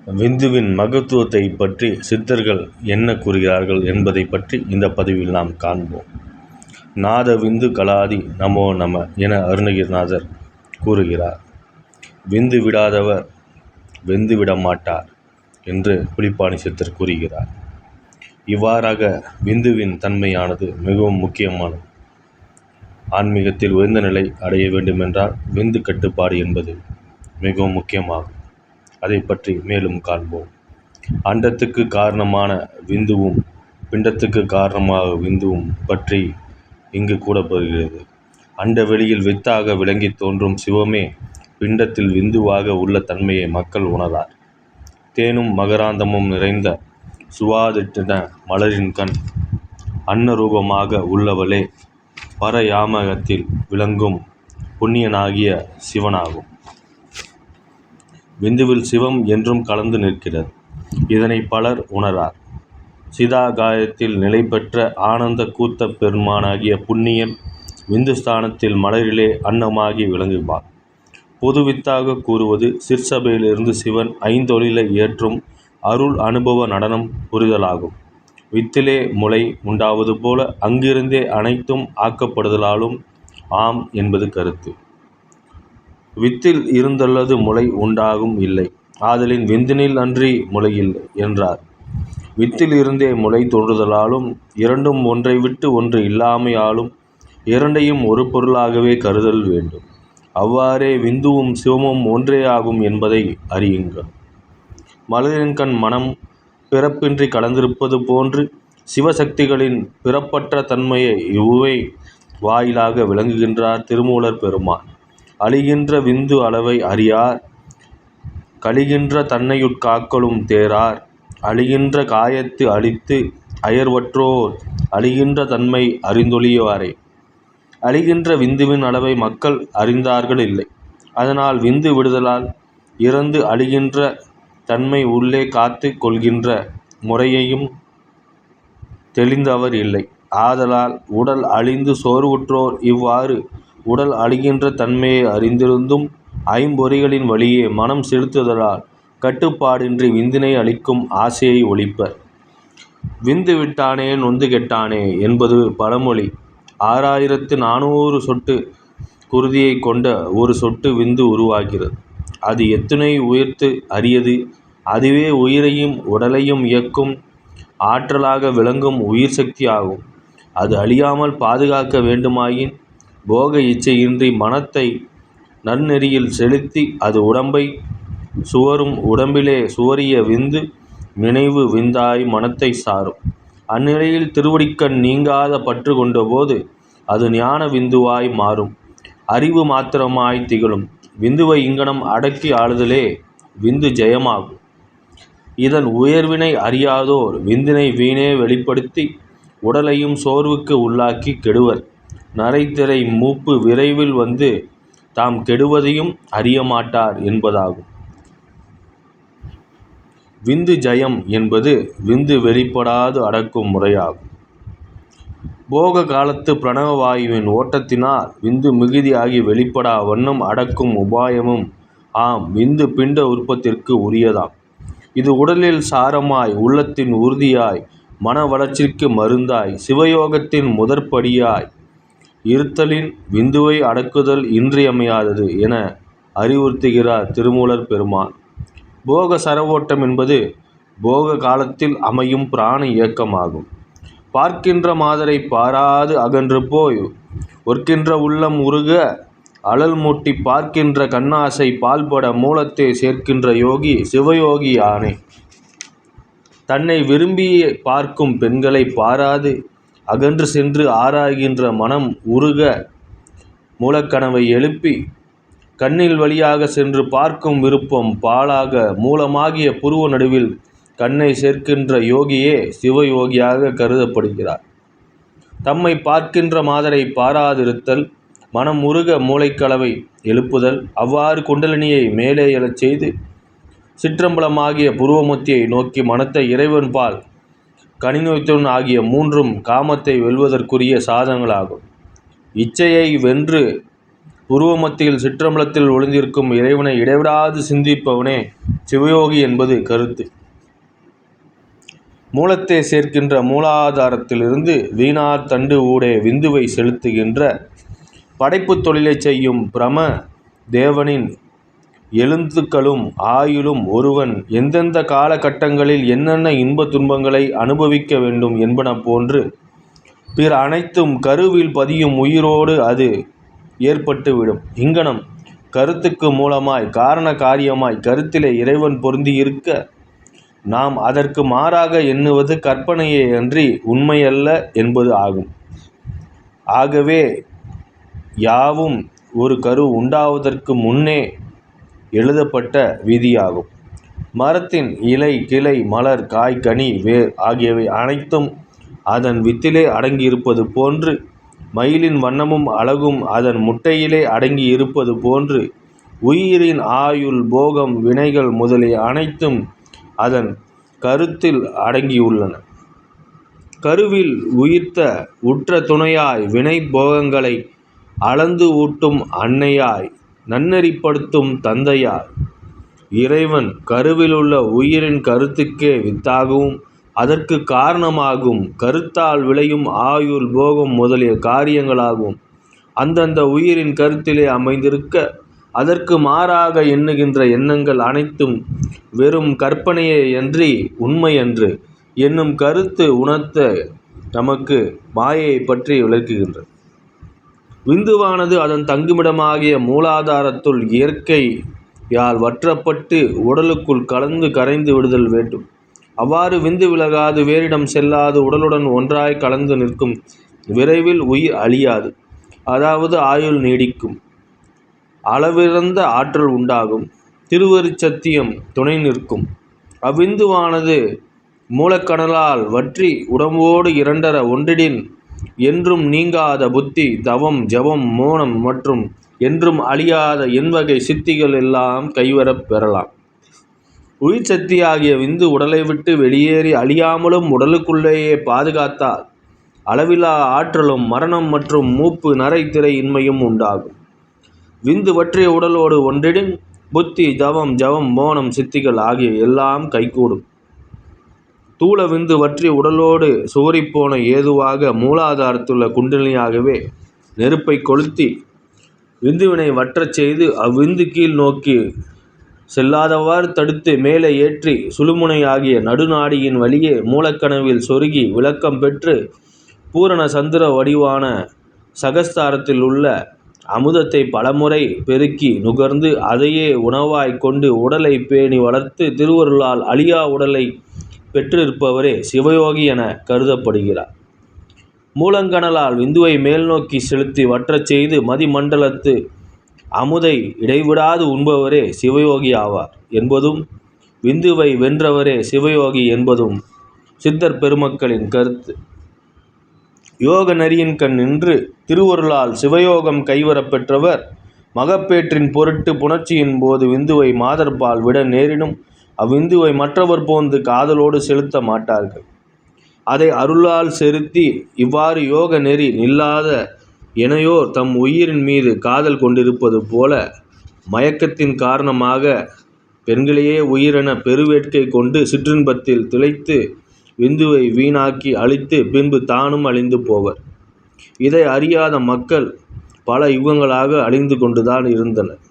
விந்துவின் மகத்துவத்தை பற்றி சித்தர்கள் என்ன கூறுகிறார்கள் என்பதை பற்றி இந்த பதிவில் நாம் காண்போம். நாத விந்து கலாதி நமோ நம என அருணகிரிநாதர் கூறுகிறார். விந்து விடாதவர் வெந்து விட மாட்டார் என்று புலிப்பாணி சித்தர் கூறுகிறார். இவ்வாறாக விந்துவின் தன்மையானது மிகவும் முக்கியமானது. ஆன்மீகத்தில் உயர்ந்த நிலை அடைய வேண்டுமென்றால் விந்து கட்டுப்பாடு என்பது மிகவும் முக்கியமாகும். அதை பற்றி மேலும் காண்போம். அண்டத்துக்கு காரணமான விந்துவும் பிண்டத்துக்கு காரணமாக விந்துவும் பற்றி இங்கு கூறப்படுகிறது. அண்ட வெளியில் வித்தாக விளங்கி தோன்றும் சிவமே பிண்டத்தில் விந்துவாக உள்ள தன்மையை மக்கள் உணரார். தேனும் மகராந்தமும் நிறைந்த சுவாதிட்டின மலரின் கண் அன்னரூபமாக உள்ளவளே பரயாமகத்தில் விளங்கும் புண்ணியனாகிய சிவனாகும். விந்துவில் சிவம் என்றும் கலந்து நிற்கிறது. இதனை பலர் உணரார். சிதாகாயத்தில் நிலை பெற்ற ஆனந்த கூத்த பெருமானாகிய புண்ணியன் விந்துஸ்தானத்தில் மலரிலே அன்னமாகி விளங்குவார். பொதுவித்தாக கூறுவது சிற்சபையிலிருந்து சிவன் ஐந்தொழிலை ஏற்றும் அருள் அனுபவ நடனம் புரிதலாகும். வித்திலே முளை உண்டாவது போல அங்கிருந்தே அனைத்தும் ஆக்கப்படுதலாலும் ஆம் என்பது கருத்து. வித்தில் இருந்துள்ளது முளை உண்டாகும் இல்லை. ஆதலின் விந்தினில் அன்றி முளையில்லை என்றார். வித்தில் இருந்தே முளை தோன்றுதலாலும் இரண்டும் ஒன்றை விட்டு ஒன்று இல்லாமையாலும் இரண்டையும் ஒரு பொருளாகவே கருதல் வேண்டும். அவ்வாறே விந்துவும் சிவமும் ஒன்றே ஆகும் என்பதை அறியுங்கள். மலரின் கண் மனம் பிறப்பின்றி கலந்திருப்பது போன்று சிவசக்திகளின் பிறப்பற்ற தன்மையை இவ்வுவை வாயிலாக விளங்குகின்றார் திருமூலர் பெருமான். அழிகின்ற விந்து அளவை அறியார் கழிகின்ற தன்னையுட்காக்கலும் தேரார் அழிகின்ற காயத்து அழித்து அயர்வற்றோர் அழிகின்ற தன்மை அறிந்தொழியவாரே. அழிகின்ற விந்துவின் அளவை மக்கள் அறிந்தார்கள் இல்லை. அதனால் விந்து விடுதலால் இறந்து அழிகின்ற தன்மை உள்ளே காத்து கொள்கின்ற முறையையும் தெளிந்தவர் இல்லை. ஆதலால் உடல் அழிந்து சோர்வுற்றோர் இவ்வாறு உடல் அழிகின்ற தன்மையை அறிந்திருந்தும் ஐம்பொறிகளின் வழியே மனம் செலுத்துதலால் கட்டுப்பாடின்றி விந்தினை அளிக்கும் ஆசையை ஒழிப்பர். விந்து விட்டானே நொந்து கெட்டானே என்பது பழமொழி. 6400 சொட்டு குருதியை கொண்ட ஒரு சொட்டு விந்து உருவாகிறது. அது எத்துணை உயிர்த்து அரியது. அதுவே உயிரையும் உடலையும் இயக்கும் ஆற்றலாக விளங்கும் உயிர் சக்தி ஆகும். அது அழியாமல் பாதுகாக்க வேண்டுமாயின் போக இச்சையின்றி மனத்தை நன்னெறியில் செலுத்தி அது உடம்பை சுவரும். உடம்பிலே சுவரிய விந்து நினைவு விந்தாய் மனத்தை சாரும். அந்நிலையில் திருவடிக்கண் நீங்காத பற்று கொண்டபோது அது ஞான விந்துவாய் மாறும். அறிவு மாத்திரமாய் திகழும். விந்துவை இங்கனம் அடக்கி ஆளுதலே விந்து ஜெயமாகும். இதன் உயர்வினை அறியாதோர் விந்தினை வீணே வெளிப்படுத்தி உடலையும் சோர்வுக்கு உள்ளாக்கி கெடுவர். நரைத்திரை மூப்பு விரைவில் வந்து தாம் கெடுவதையும் அறியமாட்டார் என்பதாகும். விந்து ஜயம் என்பது விந்து வெளிப்படாது அடக்கும் முறையாகும். போக காலத்து பிரணவ வாயுவின் ஓட்டத்தினால் விந்து மிகுதியாகி வெளிப்படா வண்ணம் அடக்கும் உபாயமும் ஆம் விந்து பிண்ட உற்பத்திற்கு உரியதாம். இது உடலில் சாரமாய் உள்ளத்தின் உறுதியாய் மன வளர்ச்சிக்கு மருந்தாய் சிவயோகத்தின் முதற்படியாய் இருத்தலின் விந்துவை அடக்குதல் இன்றியமையாதது என அறிவுறுத்துகிறார் திருமூலர் பெருமான். போக சரவோட்டம் என்பது போக காலத்தில் அமையும் பிராண இயக்கமாகும். பார்க்கின்ற மாதரை பாராது அகன்று போய் ஒர்க்கின்ற உள்ளம் உருக அழல் மூட்டி பார்க்கின்ற கண்ணாசை பால்பட மூலத்தை சேர்க்கின்ற யோகி சிவயோகி ஆனே. தன்னை விரும்பி பார்க்கும் பெண்களை பாராது அகன்று சென்று ஆராய்கின்ற மனம் உருக மூலக்கனவை எழுப்பி கண்ணில் வழியாக சென்று பார்க்கும் விருப்பம் பாலாக மூலமாகிய புருவ நடுவில் கண்ணை சேர்க்கின்ற யோகியே சிவயோகியாக கருதப்படுகிறார். தம்மை பார்க்கின்ற மாதரை பாராதிருத்தல் மனம் உருக மூளைக்களவை எழுப்புதல் அவ்வாறு குண்டலினியை மேலே எழச் செய்து சிற்றம்பலமாகிய புருவமத்தியை நோக்கி மனத்தை இறைவன்பால் கனிநோய்த்துன் ஆகிய மூன்றும் காமத்தை வெல்வதற்குரிய சாதனங்களாகும். இச்சையை வென்று உருவமத்தியில் சிற்றம்பலத்தில் ஒளிந்திருக்கும் இறைவனை இடைவிடாது சிந்திப்பவனே சிவயோகி என்பது கருத்து. மூலத்தை சேர்க்கின்ற மூலாதாரத்திலிருந்து வீணார் தண்டு ஊடே விந்துவை செலுத்துகின்ற படைப்புத் தொழிலை செய்யும் பிரம தேவனின் எழுத்துக்களும் ஆயுளும் ஒருவன் எந்தெந்த காலகட்டங்களில் என்னென்ன இன்ப துன்பங்களை அனுபவிக்க வேண்டும் என்பன போன்று பிற அனைத்தும் கருவில் பதியும் உயிரோடு அது ஏற்பட்டுவிடும். இங்கனம் கருத்துக்கு மூலமாய் காரண காரியமாய் கருத்திலே இறைவன் பொருந்தியிருக்க நாம் அதற்கு மாறாக எண்ணுவது கற்பனையே அன்றி உண்மையல்ல என்பது ஆகும். ஆகவே யாவும் ஒரு கரு உண்டாவதற்கு முன்னே எழுதப்பட்ட விதியாகும். மரத்தின் இலை, கிளை, மலர், காய், கனி, வேர் ஆகியவை அனைத்தும் அதன் வித்திலே அடங்கியிருப்பது போன்று, மயிலின் வண்ணமும் அழகும் அதன் முட்டையிலே அடங்கி இருப்பது போன்று, உயிரின் ஆயுள், போகம், வினைகள் முதலிய அனைத்தும் அதன் கருத்தில் அடங்கியுள்ளன. கருவில் உயிர்த்த உற்ற துணையாய் வினை போகங்களை அளந்து ஊட்டும் அன்னையாய் நன்னெறிப்படுத்தும் தந்தையாய் இறைவன் கருவிலுள்ள உயிரின் கருத்துக்கே வித்தாகவும் அதற்கு காரணமாகும் கருத்தால் விளையும் ஆயுள், போகம் முதலிய காரியங்களாகவும் அந்தந்த உயிரின் கருத்திலே அமைந்திருக்க அதற்கு மாறாக எண்ணுகின்ற எண்ணங்கள் அனைத்தும் வெறும் கற்பனையே அன்றி உண்மையன்று என்னும் கருத்து உணர்த்த நமக்கு மாயையை பற்றி விளக்குகின்றது. விந்துவானது அதன் தங்குமிடமாகிய மூலாதாரத்துள் இயற்கையால் வற்றப்பட்டு உடலுக்குள் கலந்து கரைந்து விடுதல் வேண்டும். அவ்வாறு விந்து விலகாது வேறிடம் செல்லாது உடலுடன் ஒன்றாய் கலந்து நிற்கும் விரைவில் உயிர் அழியாது, அதாவது ஆயுள் நீடிக்கும், அளவிறந்த ஆற்றல் உண்டாகும், திருவருட்சத்தியம் துணை நிற்கும். அவ்விந்துவானது மூலக்கனலால் வற்றி உடம்போடு இரண்டர ஒன்றிடின் என்றும் நீங்காத புத்தி, தவம், ஜபம், மோனம் மற்றும் என்றும் அழியாத எண்வகை சித்திகள் எல்லாம் கைவரப் பெறலாம். உயிர் சக்தியாகிய விந்து உடலை விட்டு வெளியேறி அழியாமலும் உடலுக்குள்ளேயே பாதுகாத்தால் அளவிலா ஆற்றலும் மரணம் மற்றும் மூப்பு நரை திரை இன்மையும் உண்டாகும். விந்து வற்றிய உடலோடு ஒன்றிடின் புத்தி, தவம், ஜபம், மோனம், சித்திகள் ஆகிய எல்லாம் கைகூடும். தூள விந்து வற்றி உடலோடு சுவரிப்போன ஏதுவாக மூலாதாரத்துள்ள குண்டலினியாகவே நெருப்பை கொளுத்தி விந்துவினை வற்றச் செய்து அவ்விந்து கீழ் நோக்கி செல்லாதவாறு தடுத்து மேலே ஏற்றி சுழுமுனை ஆகிய நடுநாடியின் வழியே மூலக்கனவில் சொருகி விளக்கம் பெற்று பூரண சந்திர வடிவான சகஸ்தாரத்தில் உள்ள அமுதத்தை பலமுறை பெருக்கி நுகர்ந்து அதையே உணவாய்க் கொண்டு உடலை பேணி வளர்த்து திருவருளால் அழியா உடலை பெற்றிருப்பவரே சிவயோகி என கருதப்படுகிறார். மூலங்கனலால் விந்துவை மேல் நோக்கி செலுத்தி வற்றச் செய்து மதிமண்டலத்து அமுதை இடைவிடாது உண்பவரே சிவயோகி ஆவார் என்பதும் விந்துவை வென்றவரே சிவயோகி என்பதும் சித்தர் பெருமக்களின் கருத்து. யோக நெறியின் கண் நின்று திருவருளால் சிவயோகம் கைவரப் பெற்றவர் மகப்பேற்றின் பொருட்டு புணர்ச்சியின் போது விந்துவை மாதர்பால் விட நேரினும் அவ்விந்துவை மற்றவர் போன்று காதலோடு செலுத்த மாட்டார்கள். அதை அருளால் செலுத்தி இவ்வாறு யோக நெறி நில்லாத இணையோர் தம் உயிரின் மீது காதல் கொண்டிருப்பது போல மயக்கத்தின் காரணமாக பெண்களையே உயிரென பெருவேட்கை கொண்டு சிற்றின்பத்தில் திளைத்து விந்துவை வீணாக்கி அழித்து பின்பு தானும் அழிந்து போவர். இதை அறியாத மக்கள் பல யுகங்களாக அழிந்து கொண்டுதான் இருந்தனர்.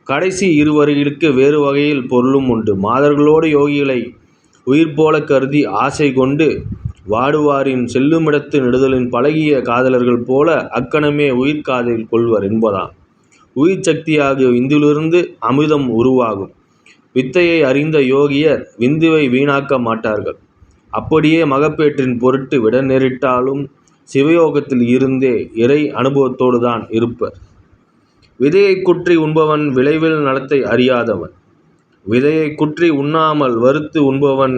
கடைசி இருவர்களுக்கு வேறு வகையில் பொருளும் உண்டு. மாதர்களோடு யோகிகளை உயிர் போல கருதி ஆசை கொண்டு வாடுவாரின் செல்லுமிடத்து நெடுதலின் பழகிய காதலர்கள் போல அக்கணமே உயிர்காதலில் கொள்வர் என்பதாம். உயிர் சக்தியாகிய விந்திலிருந்து அமிர்தம் உருவாகும். வித்தையை அறிந்த யோகியர் விந்துவை வீணாக்க மாட்டார்கள். அப்படியே மகப்பேற்றின் பொருட்டு விட நேரிட்டாலும் சிவயோகத்தில் இருந்தே இறை அனுபவத்தோடு தான் இருப்பர். விதையை குற்றி உண்பவன் விளைவில் நலத்தை அறியாதவன். விதையை குற்றி உண்ணாமல் வறுத்து உண்பவன்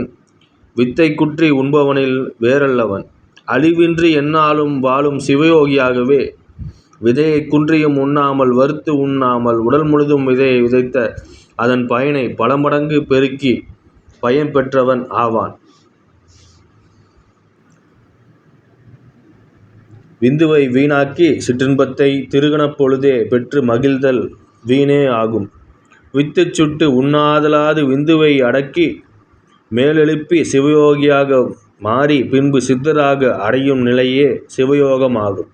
வித்தை குற்றி உண்பவனில் வேறல்லவன். அழிவின்றி எந்நாளும் வாழும் சிவயோகியாகவே விதையை குன்றியும் உண்ணாமல் வறுத்து உண்ணாமல் உடல் முழுதும் விதையை விதைத்த அதன் பயனை பல மடங்கு பெருக்கி பயன் பெற்றவன் ஆவான். விந்துவை வீணாக்கி சிற்றின்பத்தை திருகணப் பொழுதே பெற்று மகிழ்தல் வீணே ஆகும். வித்துச் சுட்டு உண்ணாதலாது விந்துவை அடக்கி மேலெழுப்பி சிவயோகியாக மாறி பின்பு சித்தராக அடையும் நிலையே சிவயோகம் ஆகும்.